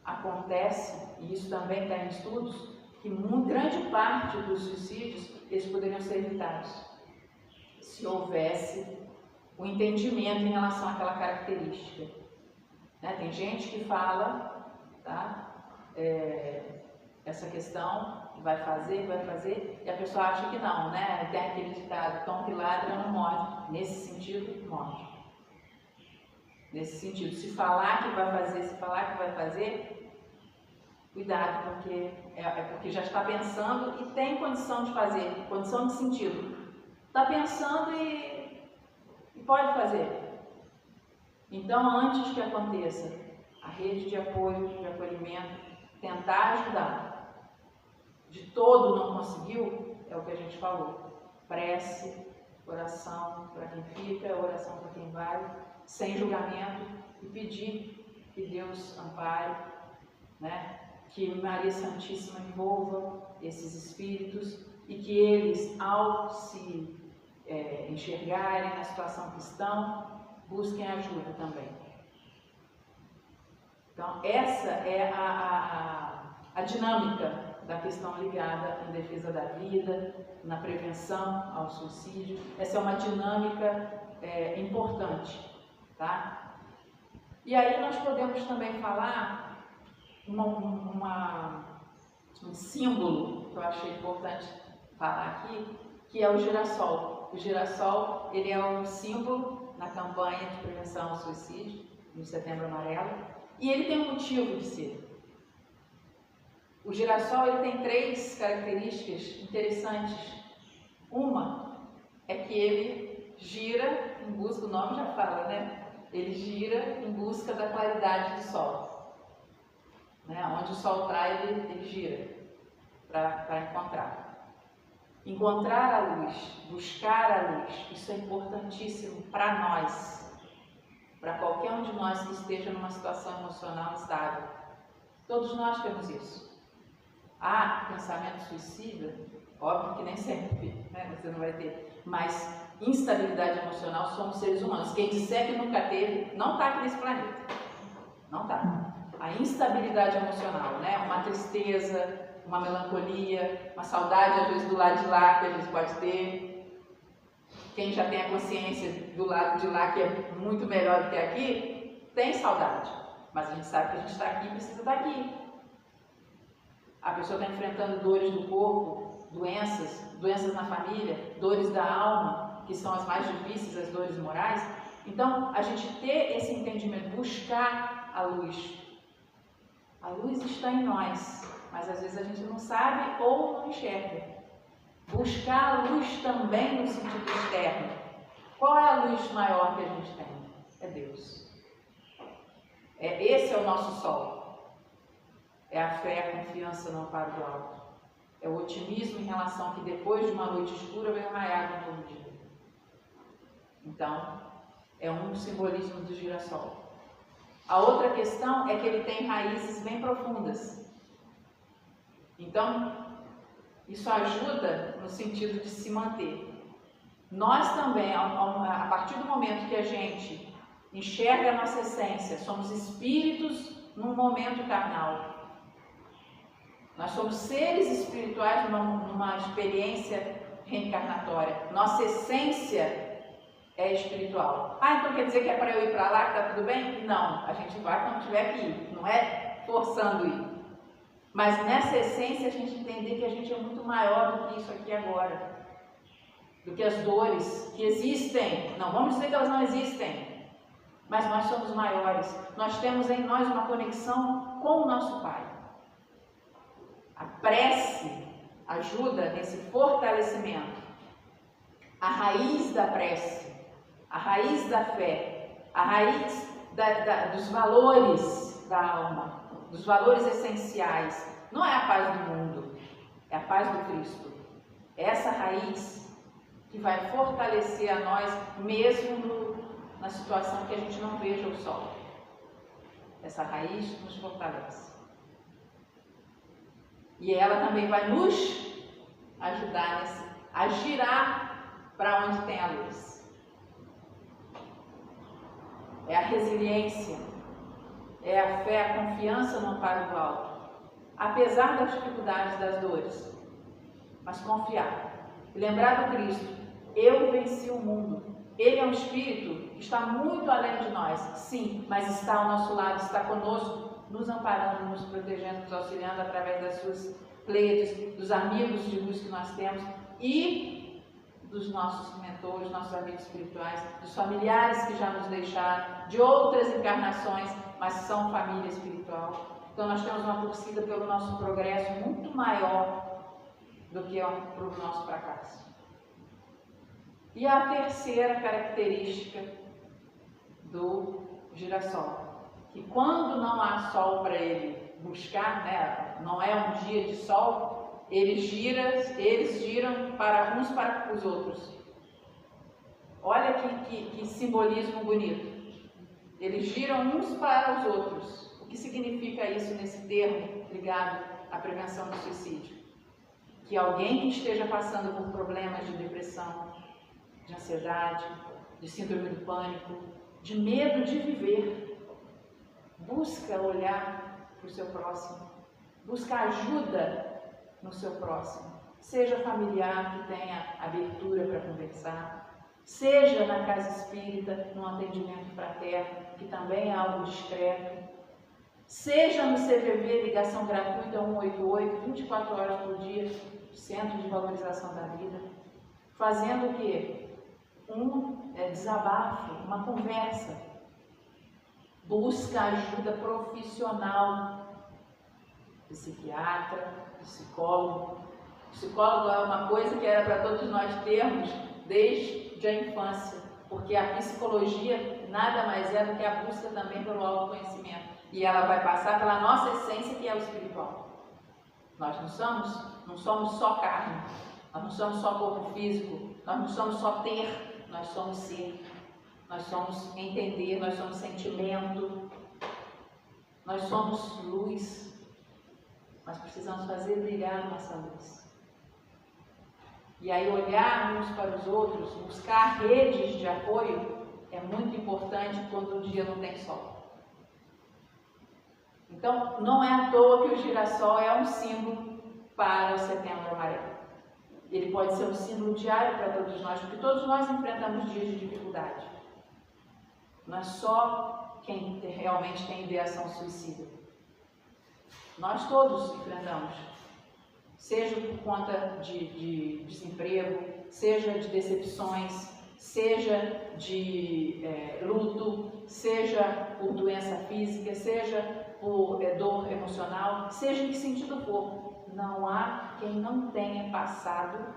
acontece, e isso também está em estudos, que grande parte dos suicídios eles poderiam ser evitados se houvesse o entendimento em relação àquela característica. Né? Tem gente que fala, tá? Essa questão que vai fazer, e a pessoa acha que não, né? Tem aquele ditado, cão que ladra não morde. Nesse sentido, morde. nesse sentido. Se falar que vai fazer, se falar que vai fazer, cuidado, porque porque já está pensando e tem condição de fazer, condição de sentido. Está pensando e pode fazer. Então, antes que aconteça, a rede de apoio, de acolhimento, tentar ajudar. De todo não conseguiu, é o que a gente falou. Prece, oração para quem fica, oração para quem vai, sem julgamento, e pedir que Deus ampare, né? Que Maria Santíssima envolva esses espíritos e que eles, ao se enxergarem na situação que estão, busquem ajuda também. Então, essa é a dinâmica da questão ligada em defesa da vida, na prevenção ao suicídio. Essa é uma dinâmica importante, tá? E aí nós podemos também falar um símbolo que eu achei importante falar aqui, que é o girassol. O girassol, ele é um símbolo na campanha de prevenção ao suicídio, no Setembro Amarelo, e ele tem um motivo de ser. O girassol, ele tem 3 características interessantes. Uma é que ele gira em busca, o nome já fala, né? Ele gira em busca da claridade do sol. Né? Onde o sol trai, ele gira para encontrar. Encontrar a luz, buscar a luz, isso é importantíssimo para nós, para qualquer um de nós que esteja numa situação emocional instável. Todos nós temos isso. Pensamento suicida, óbvio que nem sempre, né? Você não vai ter, mas instabilidade emocional somos seres humanos. Quem disser que nunca teve, não está aqui nesse planeta. Não está. A instabilidade emocional, né? Uma tristeza, uma melancolia, uma saudade às vezes do lado de lá que a gente pode ter. Quem já tem a consciência do lado de lá que é muito melhor do que aqui, tem saudade. Mas a gente sabe que a gente está aqui e precisa estar aqui. A pessoa está enfrentando dores do corpo, doenças na família, dores da alma, que são as mais difíceis, as dores morais. Então, a gente ter esse entendimento, buscar a luz. A luz está em nós, mas às vezes a gente não sabe ou não enxerga. Buscar a luz também no sentido externo. Qual é a luz maior que a gente tem? É Deus. Esse é o nosso sol. É a fé, a confiança no amparo do alto. É o otimismo em relação que depois de uma noite escura vem raiar um novo dia. Então, é um simbolismo do girassol. A outra questão é que ele tem raízes bem profundas. Então, isso ajuda no sentido de se manter. Nós também, a partir do momento que a gente enxerga a nossa essência, somos espíritos num momento carnal. Nós somos seres espirituais numa experiência reencarnatória. Nossa essência é espiritual. Então quer dizer que é para eu ir para lá que está tudo bem? Não, a gente vai quando tiver que ir, não é forçando ir. Mas nessa essência a gente entender que a gente é muito maior do que isso aqui agora. Do que as dores que existem. Não vamos dizer que elas não existem, mas nós somos maiores. Nós temos em nós uma conexão com o nosso Pai. A prece ajuda nesse fortalecimento. A raiz da prece, a raiz da fé, a raiz dos valores da alma, dos valores essenciais. Não é a paz do mundo, é a paz do Cristo. É essa raiz que vai fortalecer a nós, mesmo na situação que a gente não veja o sol. Essa raiz nos fortalece. E ela também vai nos ajudar a girar para onde tem a luz. É a resiliência, é a fé, a confiança no amparo do alto. Apesar das dificuldades, das dores, mas confiar. E lembrar do Cristo, eu venci o mundo. Ele é um Espírito que está muito além de nós, sim, mas está ao nosso lado, está conosco, nos amparando, nos protegendo, nos auxiliando através das suas pleiades, dos amigos de luz que nós temos e dos nossos mentores, nossos amigos espirituais, dos familiares que já nos deixaram, de outras encarnações, mas são família espiritual. Então nós temos uma torcida pelo nosso progresso muito maior do que para o nosso fracasso. E a terceira característica do girassol, que quando não há sol para ele buscar, né, não é um dia de sol, eles giram para uns para os outros. Olha que simbolismo bonito. Eles giram uns para os outros. O que significa isso nesse termo ligado à prevenção do suicídio? Que alguém que esteja passando por problemas de depressão, de ansiedade, de síndrome do pânico, de medo de viver, busca olhar para o seu próximo, busca ajuda no seu próximo, seja familiar que tenha abertura para conversar, seja na casa espírita, num atendimento fraterno, que também é algo discreto, seja no CVV, ligação gratuita 188, 24 horas por dia, Centro de Valorização da Vida, fazendo o quê? Um desabafo, uma conversa, busca ajuda profissional, psiquiatra, psicólogo. Psicólogo é uma coisa que era para todos nós termos desde a infância, porque a psicologia nada mais é do que a busca também pelo autoconhecimento, e ela vai passar pela nossa essência, que é o espiritual. Nós não somos só carne, nós não somos só corpo físico, nós não somos só ter, nós somos ser, nós somos entender, nós somos sentimento, nós somos luz. Nós precisamos fazer brilhar nossa luz. E aí olhar uns para os outros, buscar redes de apoio, é muito importante quando o dia não tem sol. Então, não é à toa que o girassol é um símbolo para o Setembro Amarelo. Ele pode ser um símbolo diário para todos nós, porque todos nós enfrentamos dias de dificuldade. Não é só quem realmente tem ideação suicida. Nós todos enfrentamos, seja por conta de desemprego, seja de decepções, seja de luto, seja por doença física, seja por dor emocional, seja em que sentido for. Não há quem não tenha passado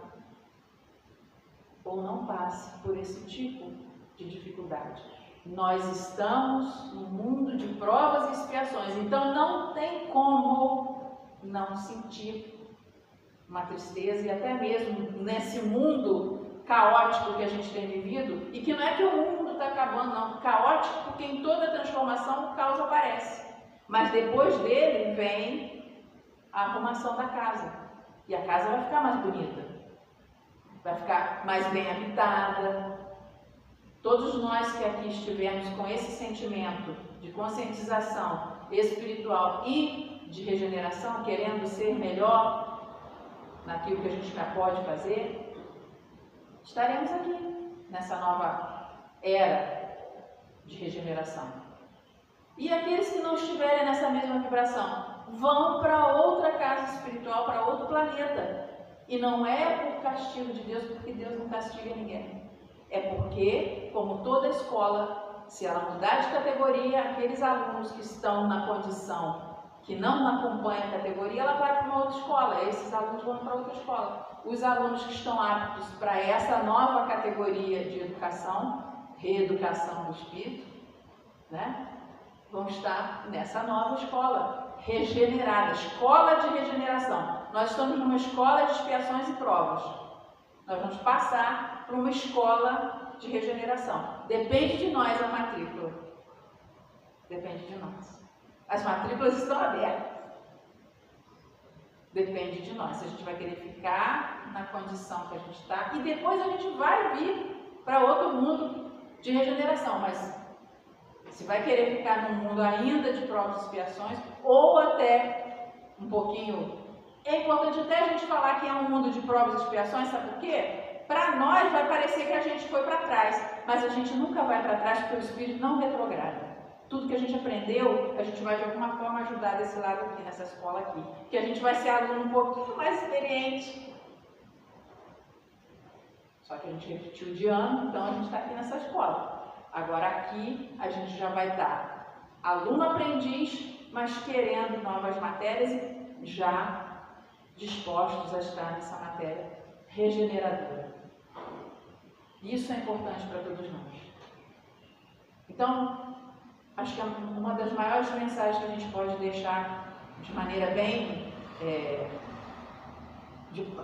ou não passe por esse tipo de dificuldade. Nós estamos num mundo de provas e expiações, então não tem como não sentir uma tristeza, e até mesmo nesse mundo caótico que a gente tem vivido, e que não é que o mundo está acabando, não, caótico, porque em toda transformação o caos aparece, mas depois dele vem a arrumação da casa, e a casa vai ficar mais bonita, vai ficar mais bem habitada. Todos nós que aqui estivemos com esse sentimento de conscientização espiritual e de regeneração, querendo ser melhor naquilo que a gente já pode fazer, estaremos aqui nessa nova era de regeneração. E aqueles que não estiverem nessa mesma vibração vão para outra casa espiritual, para outro planeta. E não é por castigo de Deus, porque Deus não castiga ninguém. É porque, como toda escola, se ela mudar de categoria, aqueles alunos que estão na condição que não acompanha a categoria, ela vai para uma outra escola, esses alunos vão para outra escola. Os alunos que estão aptos para essa nova categoria de educação, reeducação do espírito, né, vão estar nessa nova escola, regenerada, escola de regeneração. Nós estamos numa escola de expiações e provas. Nós vamos passar para uma escola de regeneração. Depende de nós a matrícula. Depende de nós. As matrículas estão abertas. Depende de nós. Se a gente vai querer ficar na condição que a gente está, e depois a gente vai vir para outro mundo de regeneração. Mas se vai querer ficar num mundo ainda de provas e expiações, ou até um pouquinho. É importante até a gente falar que é um mundo de provas e expiações, sabe por quê? Para nós vai parecer que a gente foi para trás, mas a gente nunca vai para trás porque o espírito não retrograda. Tudo que a gente aprendeu, a gente vai de alguma forma ajudar desse lado aqui, nessa escola aqui. Que a gente vai ser aluno um pouquinho mais experiente. Só que a gente repetiu de ano, então a gente está aqui nessa escola. Agora aqui a gente já vai estar aluno-aprendiz, mas querendo novas matérias e já dispostos a estar nessa matéria regeneradora. Isso é importante para todos nós. Então, acho que uma das maiores mensagens que a gente pode deixar de maneira bem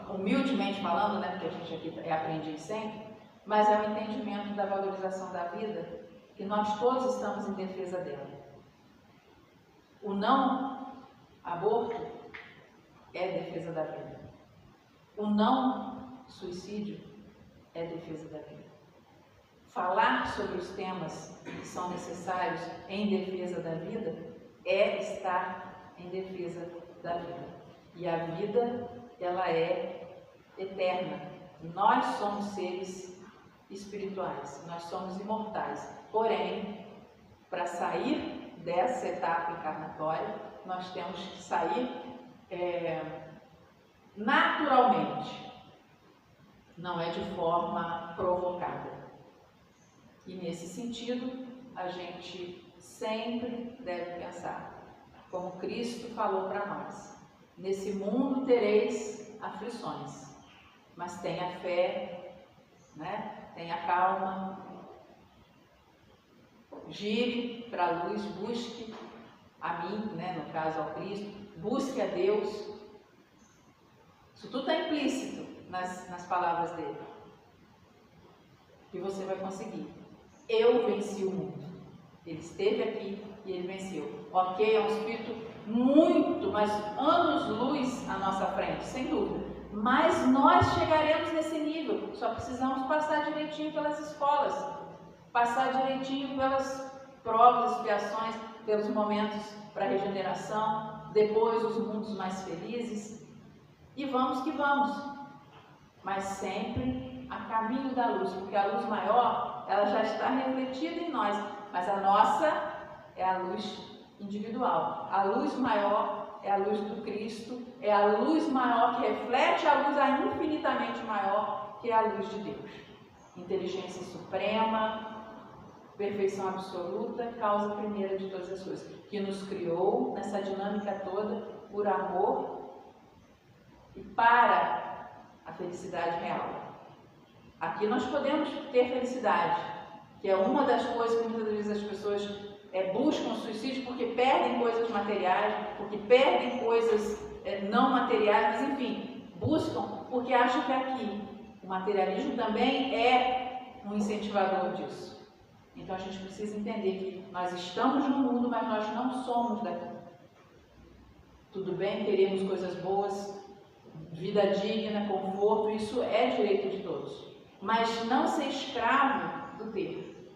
humildemente falando, né, porque a gente aqui é aprendiz sempre, mas é o entendimento da valorização da vida, que nós todos estamos em defesa dela. O não aborto é defesa da vida. O não suicídio é defesa da vida. Falar sobre os temas que são necessários em defesa da vida é estar em defesa da vida. E a vida, ela é eterna. Nós somos seres espirituais, nós somos imortais. Porém, para sair dessa etapa encarnatória, nós temos que sair naturalmente, não é de forma provocada. E nesse sentido, a gente sempre deve pensar, como Cristo falou para nós: nesse mundo tereis aflições, mas tenha fé, né? Tenha calma, gire para a luz, busque a mim, né? No caso ao Cristo, busque a Deus. Isso tudo está implícito nas palavras dele. E você vai conseguir. Eu venci o mundo. Ele esteve aqui e ele venceu. Ok, é um espírito muito, mas anos-luz à nossa frente, sem dúvida. Mas nós chegaremos nesse nível. Só precisamos passar direitinho pelas escolas, passar direitinho pelas provas, expiações, pelos momentos para regeneração, depois os mundos mais felizes. E vamos que vamos. Mas sempre a caminho da luz, porque a luz maior, ela já está refletida em nós, mas a nossa é a luz individual. A luz maior é a luz do Cristo, é a luz maior que reflete a luz ainda infinitamente maior, que é a luz de Deus. Inteligência suprema, perfeição absoluta, causa primeira de todas as coisas, que nos criou nessa dinâmica toda por amor e para a felicidade real. Aqui nós podemos ter felicidade, que é uma das coisas que muitas vezes as pessoas buscam o suicídio porque perdem coisas materiais, porque perdem coisas não materiais, mas enfim, buscam porque acham que aqui o materialismo também é um incentivador disso. Então a gente precisa entender que nós estamos no mundo, mas nós não somos daqui. Tudo bem, queremos coisas boas, vida digna, conforto, isso é direito de todos. Mas não ser escravo do ter,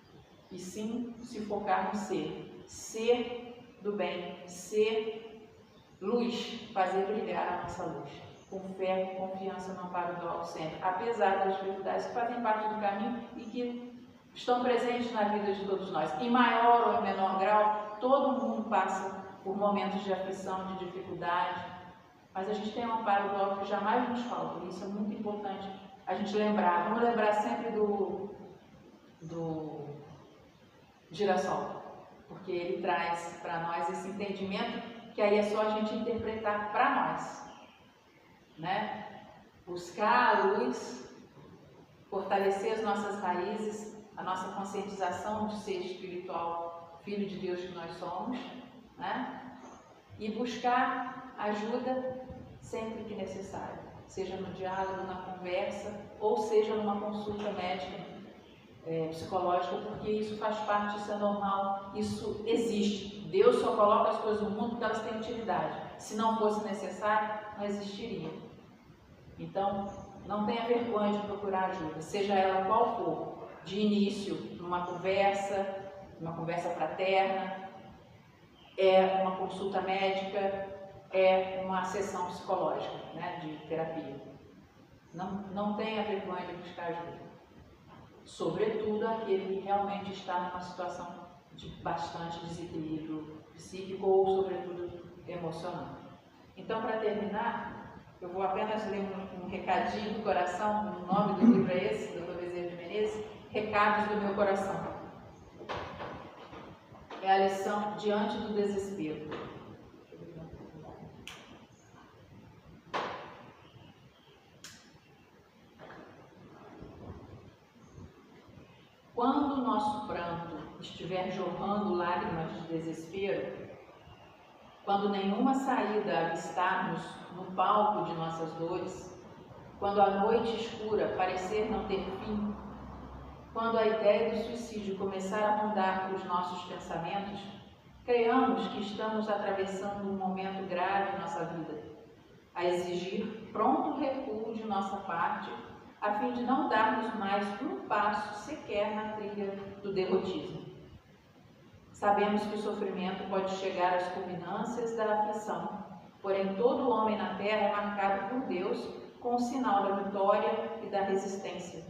e sim se focar no ser do bem, ser luz, fazer brilhar a nossa luz, com fé, com confiança no amparo do alto sempre, apesar das dificuldades que fazem parte do caminho e que estão presentes na vida de todos nós. Em maior ou em menor grau, todo mundo passa por momentos de aflição, de dificuldade, mas a gente tem um amparo do alto que jamais nos falta, e isso é muito importante a gente lembrar. Vamos lembrar sempre do girassol, porque ele traz para nós esse entendimento que aí é só a gente interpretar para nós, né? Buscar a luz, fortalecer as nossas raízes, a nossa conscientização de ser espiritual, filho de Deus que nós somos, né? E buscar ajuda sempre que necessário, seja no diálogo, na conversa, ou seja numa consulta médica, psicológica, porque isso faz parte, isso é normal, isso existe. Deus só coloca as coisas no mundo porque elas têm utilidade. Se não fosse necessário, não existiria. Então, não tenha vergonha de procurar ajuda, seja ela qual for. De início, numa conversa fraterna, uma consulta médica, uma sessão psicológica, né, de terapia. Não tenha vergonha de buscar ajuda. Sobretudo aquele que realmente está numa situação de bastante desequilíbrio psíquico ou, sobretudo, emocional. Então, para terminar, Eu vou apenas ler um recadinho do coração, o nome do livro é esse, do Dr. Bezerra de Menezes, Recados do Meu Coração. É a lição diante do desespero. Quando o nosso pranto estiver jorrando lágrimas de desespero, quando nenhuma saída avistarmos no palco de nossas dores, quando a noite escura parecer não ter fim, quando a ideia do suicídio começar a rondar os nossos pensamentos, creiamos que estamos atravessando um momento grave em nossa vida, a exigir pronto recuo de nossa parte, a fim de não darmos mais um passo sequer na trilha do derrotismo. Sabemos que o sofrimento pode chegar às culminâncias da aflição, porém todo homem na terra é marcado por Deus com o sinal da vitória e da resistência.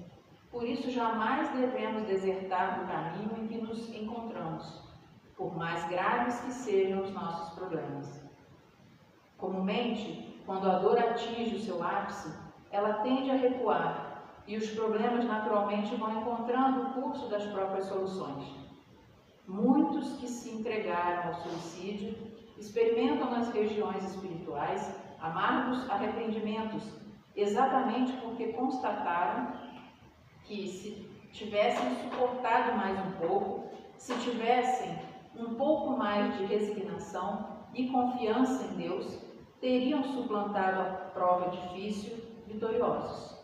Por isso jamais devemos desertar do caminho em que nos encontramos, por mais graves que sejam os nossos problemas. Comumente, quando a dor atinge o seu ápice, ela tende a recuar e os problemas naturalmente vão encontrando o curso das próprias soluções. Muitos que se entregaram ao suicídio experimentam nas regiões espirituais amargos arrependimentos, exatamente porque constataram que se tivessem suportado mais um pouco, se tivessem um pouco mais de resignação e confiança em Deus, teriam suplantado a prova difícil vitoriosos.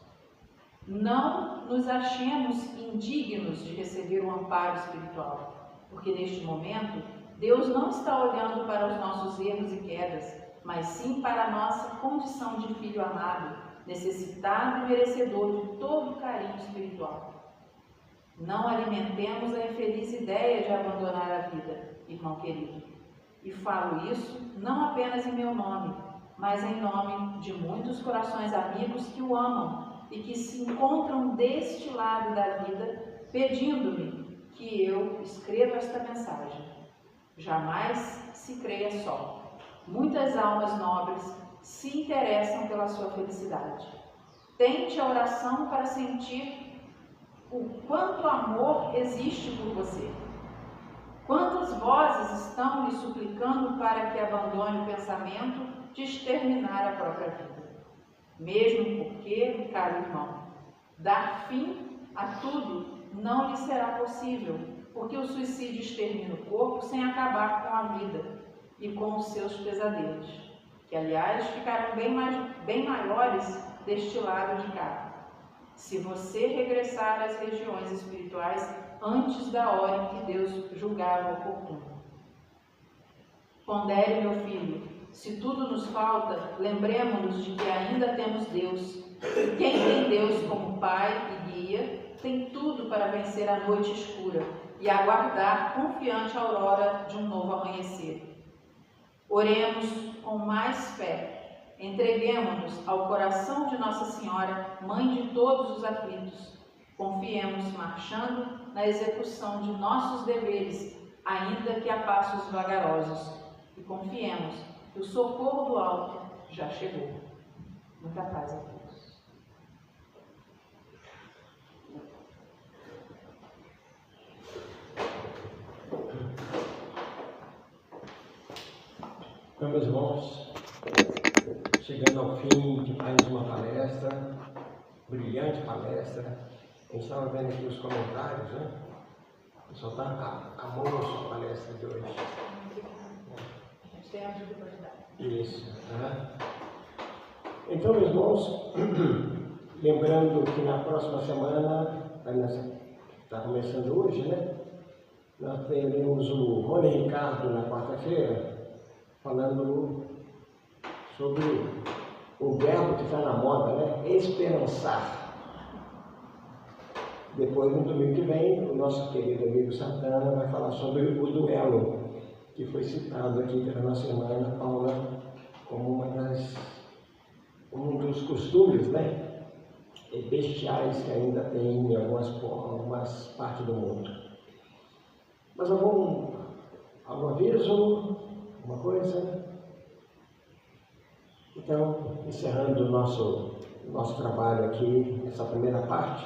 Não nos achemos indignos de receber o amparo espiritual, porque neste momento Deus não está olhando para os nossos erros e quedas, mas sim para a nossa condição de filho amado, necessitado e merecedor de todo o carinho espiritual. Não alimentemos a infeliz ideia de abandonar a vida, irmão querido. E falo isso não apenas em meu nome, mas em nome de muitos corações amigos que o amam e que se encontram deste lado da vida, pedindo-me que eu escreva esta mensagem. Jamais se creia só. Muitas almas nobres se interessam pela sua felicidade. Tente a oração para sentir o quanto amor existe por você. Quantas vozes estão lhe suplicando para que abandone o pensamento de exterminar a própria vida? Mesmo porque, caro irmão, dar fim a tudo não lhe será possível, porque o suicídio extermina o corpo sem acabar com a vida e com os seus pesadelos, que, aliás, ficarão bem maiores deste lado de cá, se você regressar às regiões espirituais antes da hora em que Deus julgar oportuno. Pondere, meu filho, se tudo nos falta, lembremos-nos de que ainda temos Deus, e quem tem Deus como Pai e guia, tem tudo para vencer a noite escura e aguardar confiante a aurora de um novo amanhecer. Oremos com mais fé, entreguemo-nos ao coração de Nossa Senhora, Mãe de todos os aflitos. Confiemos marchando na execução de nossos deveres, ainda que a passos vagarosos, e confiemos que o socorro do alto já chegou. Muita paz a todos. Então, meus irmãos, chegando ao fim de mais uma palestra, brilhante palestra. A gente estava vendo aqui os comentários, né? O pessoal está amoroso a palestra de hoje. A gente tem ajuda para ajudar. Isso. Então, meus irmãos, lembrando que na próxima semana, está começando hoje, né? Nós teremos o Rony Ricardo na quarta-feira, falando sobre o verbo que está na moda, né? Esperançar. Depois, no domingo que vem, o nosso querido amigo Santana vai falar sobre o duelo, que foi citado aqui pela nossa irmã Ana Paula como um dos costumes, né, bestiais que ainda tem em algumas partes do mundo. Mas algum aviso? Alguma coisa? Então, encerrando o nosso trabalho aqui, essa primeira parte,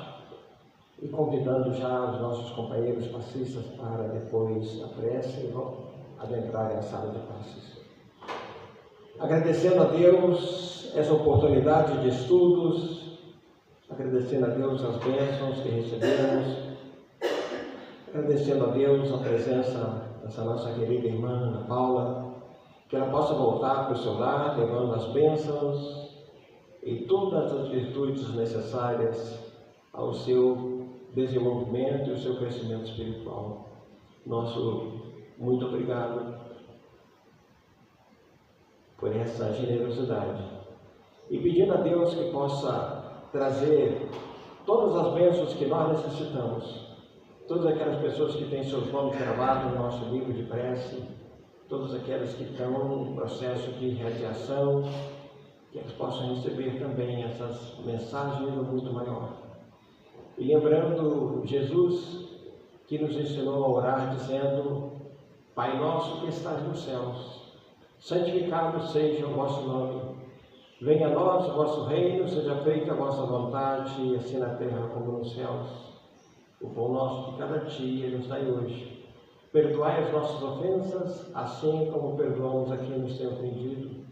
e convidando já os nossos companheiros passistas para depois da prece adentrarem a sala de passes. Agradecendo a Deus essa oportunidade de estudos, agradecendo a Deus as bênçãos que recebemos, agradecendo a Deus a presença dessa nossa querida irmã Ana Paula, que ela possa voltar para o seu lar, levando as bênçãos e todas as virtudes necessárias ao seu desenvolvimento e ao seu crescimento espiritual. Nosso muito obrigado por essa generosidade. E pedindo a Deus que possa trazer todas as bênçãos que nós necessitamos, todas aquelas pessoas que têm seus nomes gravados no nosso livro de prece, todas aquelas que estão em processo de radiação, que elas possam receber também essas mensagens muito maior. E lembrando Jesus, que nos ensinou a orar dizendo: Pai nosso que estás nos céus, santificado seja o vosso nome. Venha a nós o vosso reino, seja feita a vossa vontade, assim na terra como nos céus. O pão nosso de cada dia nos dai hoje. Perdoai as nossas ofensas, assim como perdoamos a quem nos tem ofendido.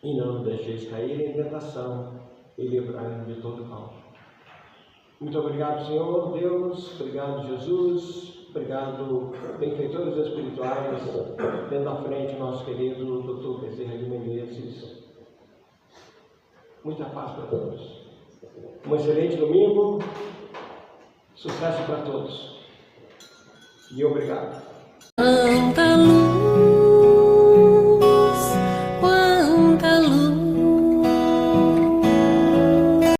E não nos deixeis cair em tentação, e livrai-nos de todo mal. Muito obrigado, Senhor Deus, obrigado, Jesus, obrigado, benfeitores espirituais, tendo à frente o nosso querido Dr. Bezerra de Menezes. Muita paz para todos. Um excelente domingo, sucesso para todos. E obrigado.